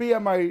PMI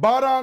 12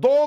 2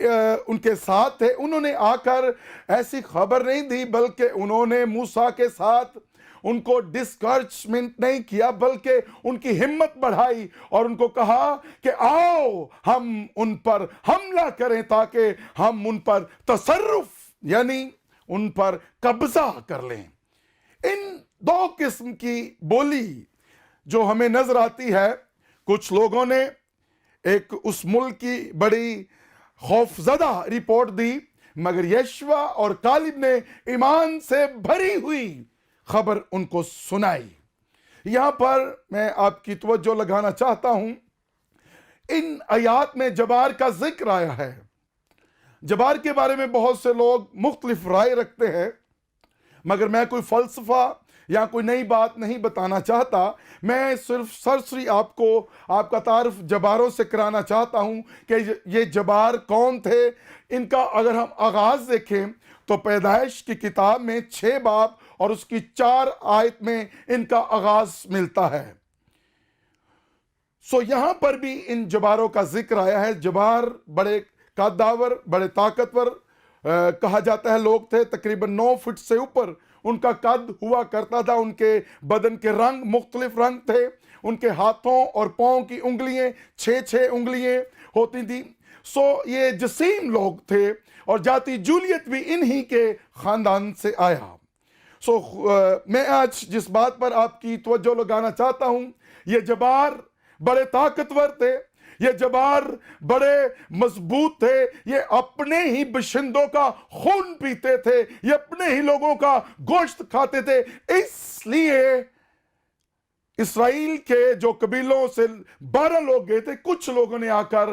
ان کے ساتھ تھے، انہوں نے آ کر ایسی خبر نہیں دی، بلکہ انہوں نے موسیٰ کے ساتھ ان کو ڈسکرچمنٹ نہیں کیا، بلکہ ان کی ہمت بڑھائی اور ان کو کہا کہ آؤ ہم ان پر حملہ کریں تاکہ ہم ان پر تصرف یعنی ان پر قبضہ کر لیں۔ ان دو قسم کی بولی جو ہمیں نظر آتی ہے، کچھ لوگوں نے ایک اس ملک کی بڑی خوفزدہ رپورٹ دی، مگر یشوع اور کالب نے ایمان سے بھری ہوئی خبر ان کو سنائی۔ یہاں پر میں آپ کی توجہ لگانا چاہتا ہوں، ان آیات میں جبار کا ذکر آیا ہے۔ جبار کے بارے میں بہت سے لوگ مختلف رائے رکھتے ہیں، مگر میں کوئی فلسفہ یا کوئی نئی بات نہیں بتانا چاہتا، میں صرف سرسری آپ کو آپ کا تعارف جباروں سے کرانا چاہتا ہوں کہ یہ جبار کون تھے۔ ان کا اگر ہم آغاز دیکھیں تو پیدائش کی کتاب میں 6 باب اور اس کی 4 آیت میں ان کا آغاز ملتا ہے۔ یہاں پر بھی ان جباروں کا ذکر آیا ہے۔ جبار بڑے قداور، بڑے طاقتور کہا جاتا ہے لوگ تھے، تقریباً 9 فٹ سے اوپر ان کا قد ہوا کرتا تھا۔ ان کے بدن کے رنگ مختلف رنگ تھے، ان کے ہاتھوں اور پاؤں کی انگلیاں 6 انگلیاں ہوتی تھیں۔ یہ جسیم لوگ تھے اور جاتی جولیت بھی انہی کے خاندان سے آیا۔ میں آج جس بات پر آپ کی توجہ لگانا چاہتا ہوں، یہ جبار بڑے طاقتور تھے، یہ جبار بڑے مضبوط تھے، یہ اپنے ہی بشندوں کا خون پیتے تھے، یہ اپنے ہی لوگوں کا گوشت کھاتے تھے۔ اس لیے اسرائیل کے جو قبیلوں سے 12 لوگ گئے تھے، کچھ لوگوں نے آ کر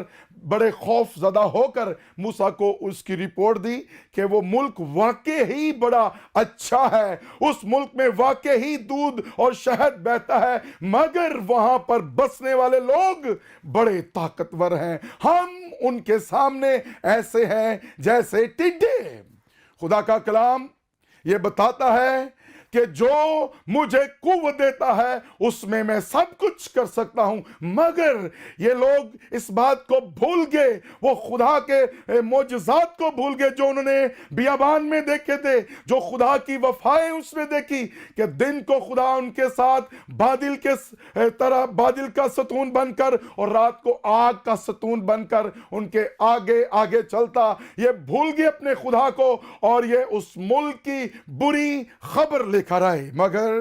بڑے خوف زدہ ہو کر موسیٰ کو اس کی رپورٹ دی کہ وہ ملک واقع ہی بڑا اچھا ہے، اس ملک میں واقع ہی دودھ اور شہد بہتا ہے، مگر وہاں پر بسنے والے لوگ بڑے طاقتور ہیں، ہم ان کے سامنے ایسے ہیں جیسے ٹڈے۔ خدا کا کلام یہ بتاتا ہے کہ جو مجھے قوت دیتا ہے اس میں سب کچھ کر سکتا ہوں، مگر یہ لوگ اس بات کو بھول گئے، وہ خدا کے معجزات کو بھول گئے جو انہوں نے بیابان میں دیکھے تھے، جو خدا کی وفائیں اس میں دیکھی کہ دن کو خدا ان کے ساتھ بادل کے طرح بادل کا ستون بن کر اور رات کو آگ کا ستون بن کر ان کے آگے آگے چلتا۔ یہ بھول گئے اپنے خدا کو اور یہ اس ملک کی بری خبر لے کر آئے، مگر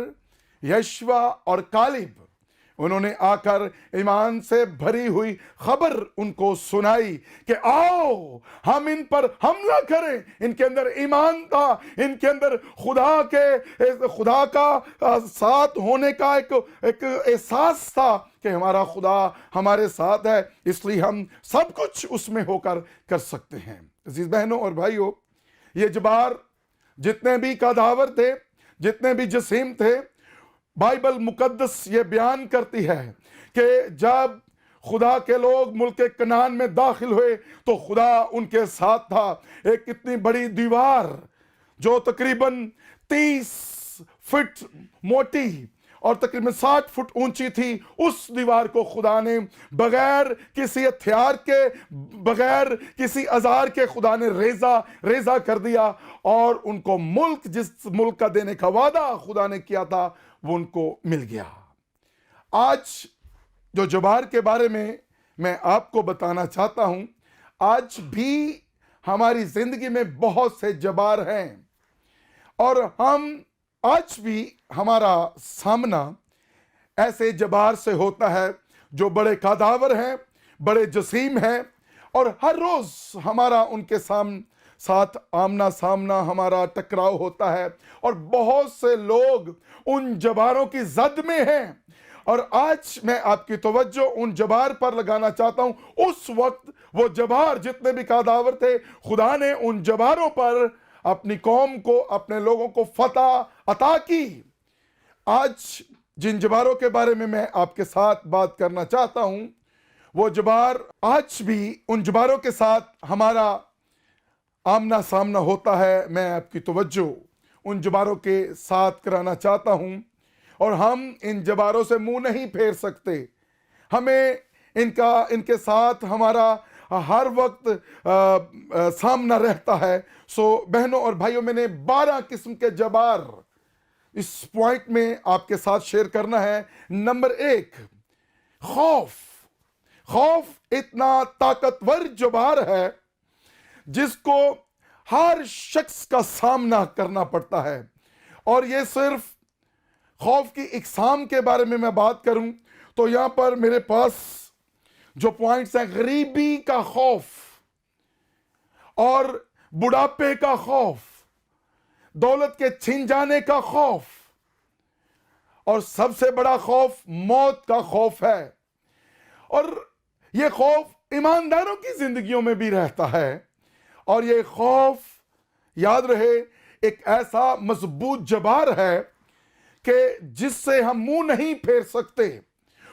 یشوع اور کالب انہوں نے آ کر ایمان سے بھری ہوئی خبر ان کو سنائی کہ آؤ ہم ان پر حملہ کریں۔ ان کے اندر ایمان تھا، ان کے اندر خدا کا ساتھ ہونے کا ایک احساس تھا کہ ہمارا خدا ہمارے ساتھ ہے، اس لیے ہم سب کچھ اس میں ہو کر سکتے ہیں۔ عزیز بہنوں اور بھائیوں، یہ جبار جتنے بھی قداور تھے، جتنے بھی جسیم تھے، بائبل مقدس یہ بیان کرتی ہے کہ جب خدا کے لوگ ملک کنعان میں داخل ہوئے تو خدا ان کے ساتھ تھا۔ ایک اتنی بڑی دیوار جو تقریباً 30 فٹ موٹی اور تقریباً 60 فٹ اونچی تھی، اس دیوار کو خدا نے بغیر کسی ہتھیار کے، بغیر کسی اوزار کے خدا نے ریزہ کر دیا، اور ان کو ملک، جس ملک کا دینے کا وعدہ خدا نے کیا تھا، وہ ان کو مل گیا۔ آج جو جبار کے بارے میں آپ کو بتانا چاہتا ہوں، آج بھی ہماری زندگی میں بہت سے جبار ہیں، اور آج بھی ہمارا سامنا ایسے جبار سے ہوتا ہے جو بڑے قداور ہیں، بڑے جسیم ہیں، اور ہر روز ہمارا ان کے ساتھ آمنا سامنا، ہمارا ٹکراؤ ہوتا ہے، اور بہت سے لوگ ان جباروں کی زد میں ہیں۔ اور آج میں آپ کی توجہ ان جبار پر لگانا چاہتا ہوں۔ اس وقت وہ جبار جتنے بھی قداور تھے، خدا نے ان جباروں پر اپنی قوم کو، اپنے لوگوں کو فتح عطا کی۔ آج جن جباروں کے بارے میں آپ کے ساتھ بات کرنا چاہتا ہوں، وہ جبار آج بھی ان جباروں کے ساتھ ہمارا آمنا سامنا ہوتا ہے۔ میں آپ کی توجہ ان جباروں کے ساتھ کرانا چاہتا ہوں، اور ہم ان جباروں سے منہ نہیں پھیر سکتے۔ ہمیں ان کے ساتھ ہمارا ہر وقت سامنا رہتا ہے. سو بہنوں اور بھائیوں، میں نے 12 قسم کے جبار اس پوائنٹ میں آپ کے ساتھ شیئر کرنا ہے. نمبر 1، خوف. خوف اتنا طاقتور جبار ہے جس کو ہر شخص کا سامنا کرنا پڑتا ہے. اور یہ صرف خوف کی اقسام کے بارے میں بات کروں تو یہاں پر میرے پاس جو پوائنٹس ہیں: غریبی کا خوف اور بڑھاپے کا خوف، دولت کے چھن جانے کا خوف، اور سب سے بڑا خوف موت کا خوف ہے. اور یہ خوف ایمانداروں کی زندگیوں میں بھی رہتا ہے. اور یہ خوف، یاد رہے، ایک ایسا مضبوط جبار ہے کہ جس سے ہم منہ نہیں پھیر سکتے.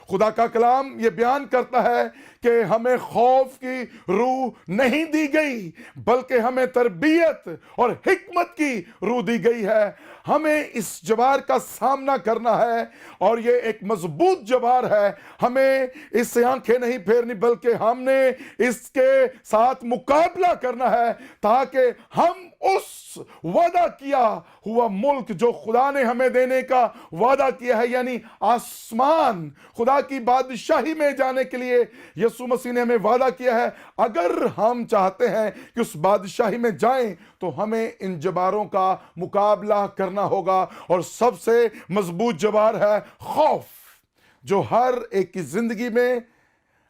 خدا کا کلام یہ بیان کرتا ہے کہ ہمیں خوف کی روح نہیں دی گئی بلکہ ہمیں تربیت اور حکمت کی روح دی گئی ہے. ہمیں اس جبار کا سامنا کرنا ہے اور یہ ایک مضبوط جبار ہے. ہمیں اس سے آنکھیں نہیں پھیرنی بلکہ ہم نے اس کے ساتھ مقابلہ کرنا ہے تاکہ ہم اس وعدہ کیا ہوا ملک جو خدا نے ہمیں دینے کا وعدہ کیا ہے، یعنی آسمان، خدا کی بادشاہی میں جانے کے لیے یسوع مسیح نے ہمیں وعدہ کیا ہے. اگر ہم چاہتے ہیں کہ اس بادشاہی میں جائیں تو ہمیں ان جباروں کا مقابلہ کرنا ہوگا. اور سب سے مضبوط جبار ہے خوف، جو ہر ایک کی زندگی میں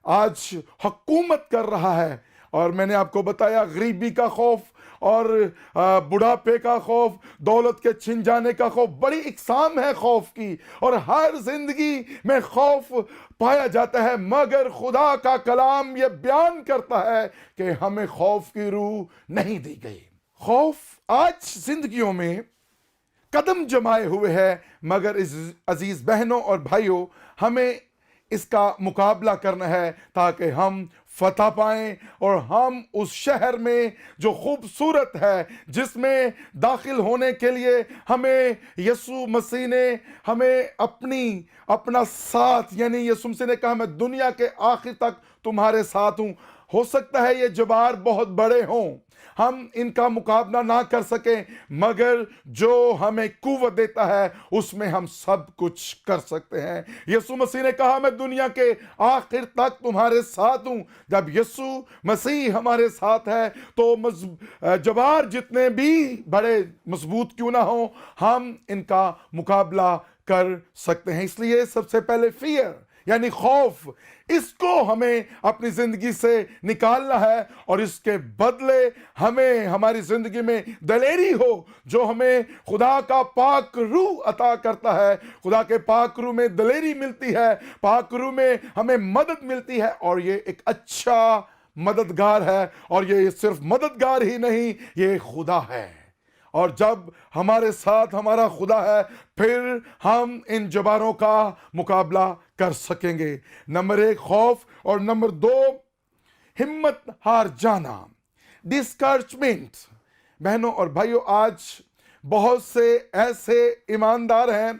آج حکومت کر رہا ہے. اور میں نے آپ کو بتایا غریبی کا خوف اور بڑھاپے کا خوف، دولت کے چھن جانے کا خوف. بڑی اقسام ہے خوف کی اور ہر زندگی میں خوف پایا جاتا ہے، مگر خدا کا کلام یہ بیان کرتا ہے کہ ہمیں خوف کی روح نہیں دی گئی. خوف آج زندگیوں میں قدم جمائے ہوئے ہے، مگر عزیز بہنوں اور بھائیوں، ہمیں اس کا مقابلہ کرنا ہے تاکہ ہم فتح پائیں اور ہم اس شہر میں جو خوبصورت ہے، جس میں داخل ہونے کے لیے ہمیں یسوع مسیح نے ہمیں اپنا ساتھ، یعنی یسوع مسیح نے کہا میں دنیا کے آخر تک تمہارے ساتھ ہوں. ہو سکتا ہے یہ جبار بہت بڑے ہوں، ہم ان کا مقابلہ نہ کر سکیں، مگر جو ہمیں قوت دیتا ہے اس میں ہم سب کچھ کر سکتے ہیں. یسوع مسیح نے کہا میں دنیا کے آخر تک تمہارے ساتھ ہوں. جب یسوع مسیح ہمارے ساتھ ہے تو جبار جتنے بھی بڑے مضبوط کیوں نہ ہوں، ہم ان کا مقابلہ کر سکتے ہیں. اس لیے سب سے پہلے فیئر یعنی خوف، اس کو ہمیں اپنی زندگی سے نکالنا ہے اور اس کے بدلے ہمیں ہماری زندگی میں دلیری ہو جو ہمیں خدا کا پاک روح عطا کرتا ہے. خدا کے پاک روح میں دلیری ملتی ہے، پاک روح میں ہمیں مدد ملتی ہے، اور یہ ایک اچھا مددگار ہے. اور یہ صرف مددگار ہی نہیں، یہ خدا ہے. اور جب ہمارے ساتھ ہمارا خدا ہے پھر ہم ان جباروں کا مقابلہ کر سکیں گے. نمبر 1 خوف، اور نمبر 2 ہمت ہار جانا، ڈسکرچمنٹ. بہنوں اور بھائیوں، آج بہت سے ایسے ایماندار ہیں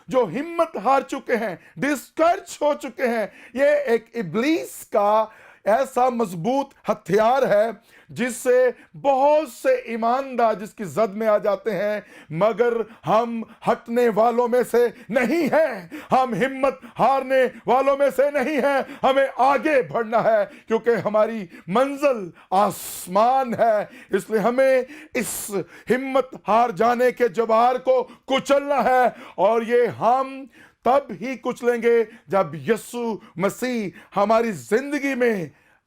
جو ہمت ہار چکے ہیں، ڈسکرچ ہو چکے ہیں. یہ ایک ابلیس کا ایسا مضبوط ہتھیار ہے جس سے بہت سے ایماندار جس کی زد میں آ جاتے ہیں، مگر ہم ہٹنے والوں میں سے نہیں ہیں، ہم ہمت ہارنے والوں میں سے نہیں ہیں. ہمیں آگے بڑھنا ہے کیونکہ ہماری منزل آسمان ہے. اس لیے ہمیں اس ہمت ہار جانے کے جبار کو کچلنا ہے، اور یہ ہم تب ہی کچلیں گے جب یسوع مسیح ہماری زندگی میں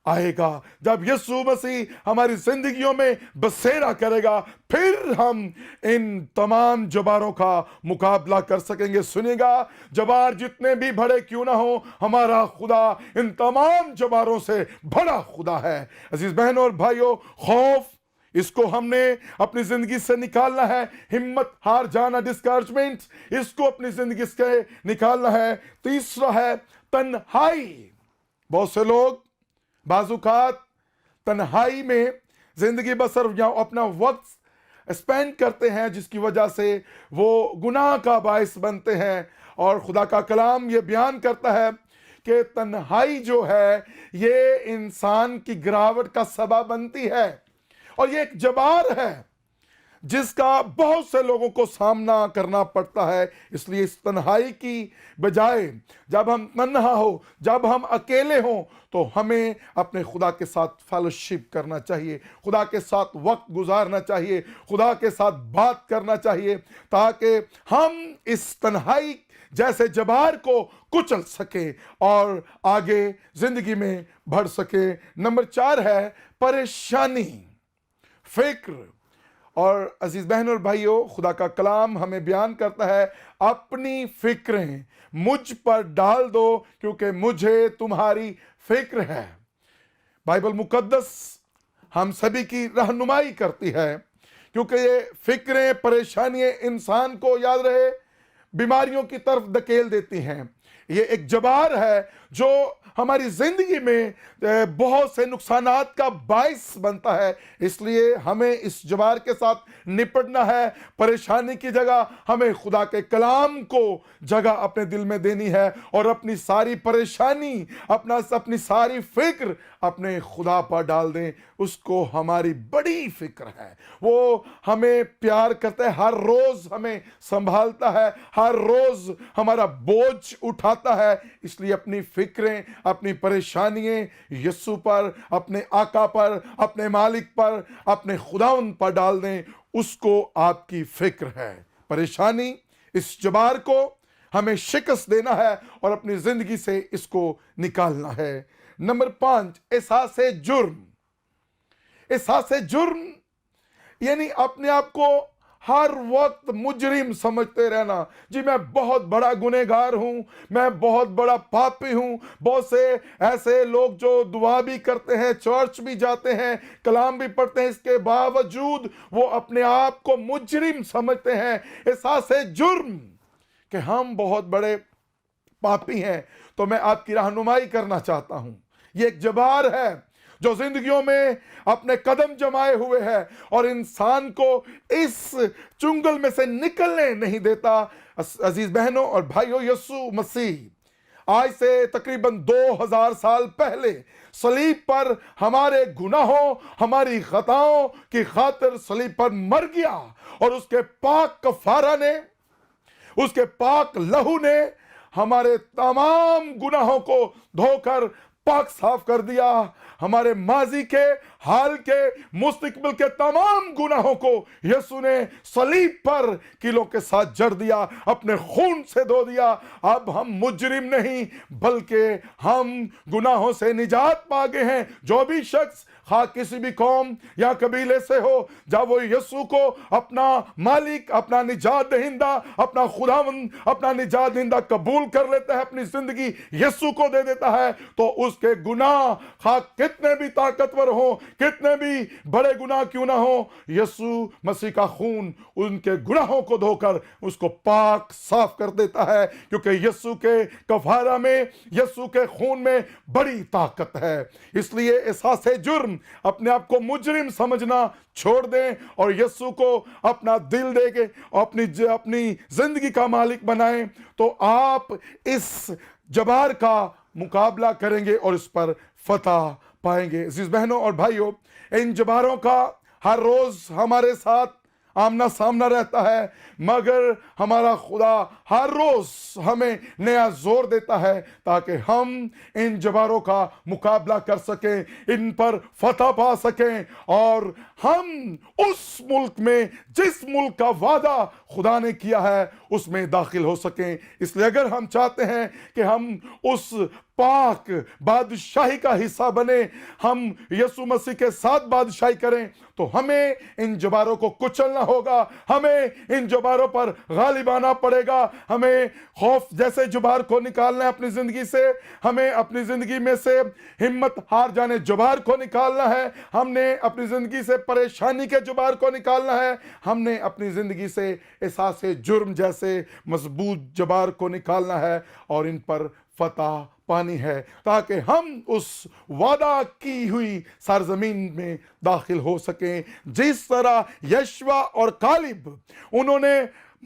آئے گا، جب یسوع مسیح ہماری زندگیوں میں بسیرا کرے گا، پھر ہم ان تمام جباروں کا مقابلہ کر سکیں گے. سنیں گا، جبار جتنے بھی بڑے کیوں نہ ہوں، ہمارا خدا ان تمام جباروں سے بڑا خدا ہے. عزیز بہنوں اور بھائیوں، خوف، اس کو ہم نے اپنی زندگی سے نکالنا ہے. ہمت ہار جانا، ڈسکرچمنٹ، اس کو اپنی زندگی سے نکالنا ہے. تیسرا ہے تنہائی. بہت سے لوگ بعض اوقات تنہائی میں زندگی بسر یا اپنا وقت اسپینڈ کرتے ہیں، جس کی وجہ سے وہ گناہ کا باعث بنتے ہیں. اور خدا کا کلام یہ بیان کرتا ہے کہ تنہائی جو ہے یہ انسان کی گراوٹ کا سبب بنتی ہے، اور یہ ایک جبار ہے جس کا بہت سے لوگوں کو سامنا کرنا پڑتا ہے۔ اس لیے اس تنہائی کی بجائے جب ہم تنہا ہو، جب ہم اکیلے ہوں، تو ہمیں اپنے خدا کے ساتھ فیلوشپ کرنا چاہیے، خدا کے ساتھ وقت گزارنا چاہیے، خدا کے ساتھ بات کرنا چاہیے، تاکہ ہم اس تنہائی جیسے جبار کو کچل سکیں اور آگے زندگی میں بڑھ سکیں۔ نمبر 4 ہے پریشانی، فکر۔ اور عزیز بہن اور بھائیوں، خدا کا کلام ہمیں بیان کرتا ہے، اپنی فکریں مجھ پر ڈال دو کیونکہ مجھے تمہاری فکر ہے۔ بائبل مقدس ہم سبھی کی رہنمائی کرتی ہے، کیونکہ یہ فکریں، پریشانیاں انسان کو یاد رہے بیماریوں کی طرف دھکیل دیتی ہیں۔ یہ ایک جبار ہے جو ہماری زندگی میں بہت سے نقصانات کا باعث بنتا ہے۔ اس لیے ہمیں اس جبار کے ساتھ نپٹنا ہے۔ پریشانی کی جگہ ہمیں خدا کے کلام کو جگہ اپنے دل میں دینی ہے، اور اپنی ساری پریشانی، اپنی ساری فکر اپنے خدا پر ڈال دیں۔ اس کو ہماری بڑی فکر ہے، وہ ہمیں پیار کرتا ہے، ہر روز ہمیں سنبھالتا ہے، ہر روز ہمارا بوجھ اٹھاتا ہے۔ اس لیے اپنی فکریں، اپنی پریشانیاں یسوع پر، اپنے آقا پر، اپنے مالک پر، اپنے خداوند پر ڈال دیں۔ اس کو آپ کی فکر ہے۔ پریشانی، اس جبار کو ہمیں شکست دینا ہے اور اپنی زندگی سے اس کو نکالنا ہے۔ نمبر 5، احساس جرم۔ احساس جرم یعنی اپنے آپ کو ہر وقت مجرم سمجھتے رہنا۔ جی میں بہت بڑا گنہگار ہوں، میں بہت بڑا پاپی ہوں۔ بہت سے ایسے لوگ جو دعا بھی کرتے ہیں، چرچ بھی جاتے ہیں، کلام بھی پڑھتے ہیں، اس کے باوجود وہ اپنے آپ کو مجرم سمجھتے ہیں۔ احساس جرم کہ ہم بہت بڑے پاپی ہیں۔ تو میں آپ کی رہنمائی کرنا چاہتا ہوں، یہ ایک جبار ہے جو زندگیوں میں اپنے قدم جمائے ہوئے ہے اور انسان کو اس چنگل میں سے نکلنے نہیں دیتا۔ عزیز بہنوں اور بھائیوں، یسوع مسیح آج سے تقریباً 2000 سال پہلے صلیب پر ہمارے گناہوں، ہماری خطاؤں کی خاطر صلیب پر مر گیا، اور اس کے پاک کفارہ نے، اس کے پاک لہو نے ہمارے تمام گناہوں کو دھو کر پاک صاف کر دیا۔ ہمارے ماضی کے، حال کے، مستقبل کے تمام گناہوں کو یسوع نے صلیب پر کیلوں کے ساتھ جڑ دیا، اپنے خون سے دھو دیا۔ اب ہم مجرم نہیں بلکہ ہم گناہوں سے نجات پا گئے ہیں۔ جو بھی شخص خواہ کسی بھی قوم یا قبیلے سے ہو، جب وہ یسوع کو اپنا مالک، اپنا نجات دہندہ، اپنا خداوند، اپنا نجات دہندہ قبول کر لیتا ہے، اپنی زندگی یسوع کو دے دیتا ہے، تو اس کے گناہ خواہ کتنے بھی طاقتور ہوں، کتنے بھی بڑے گناہ کیوں نہ ہوں، یسوع مسیح کا خون ان کے گناہوں کو دھو کر اس کو پاک صاف کر دیتا ہے، کیونکہ یسوع کے کفارہ میں، یسوع کے خون میں بڑی طاقت ہے۔ اس لیے احساس جرم، اپنے آپ کو مجرم سمجھنا چھوڑ دیں اور یسوع کو اپنا دل دے کے اپنی زندگی کا مالک بنائیں، تو آپ اس جبار کا مقابلہ کریں گے اور اس پر فتح پائیں گے۔ عزیز بہنوں اور بھائیوں، ان جباروں کا ہر روز ہمارے ساتھ آمنا سامنا رہتا ہے، مگر ہمارا خدا ہر روز ہمیں نیا زور دیتا ہے تاکہ ہم ان جباروں کا مقابلہ کر سکیں، ان پر فتح پا سکیں، اور ہم اس ملک میں، جس ملک کا وعدہ خدا نے کیا ہے، اس میں داخل ہو سکیں۔ اس لیے اگر ہم چاہتے ہیں کہ ہم اس پاک بادشاہی کا حصہ بنے، ہم یسوع مسیح کے ساتھ بادشاہی کریں، تو ہمیں ان جباروں کو کچلنا ہوگا، ہمیں ان جباروں پر غالب آنا پڑے گا۔ ہمیں خوف جیسے جبار کو نکالنا ہے اپنی زندگی سے، ہمیں اپنی زندگی میں سے ہمت ہار جانے جبار کو نکالنا ہے، ہم نے اپنی زندگی سے پریشانی کے جبار کو نکالنا ہے، ہم نے اپنی زندگی سے احساس جرم جیسے مضبوط جبار کو نکالنا ہے، اور ان پر فتح پانی ہے، تاکہ ہم اس وعدہ کی ہوئی سرزمین میں داخل ہو سکیں۔ جس طرح یشوع اور کالب، انہوں نے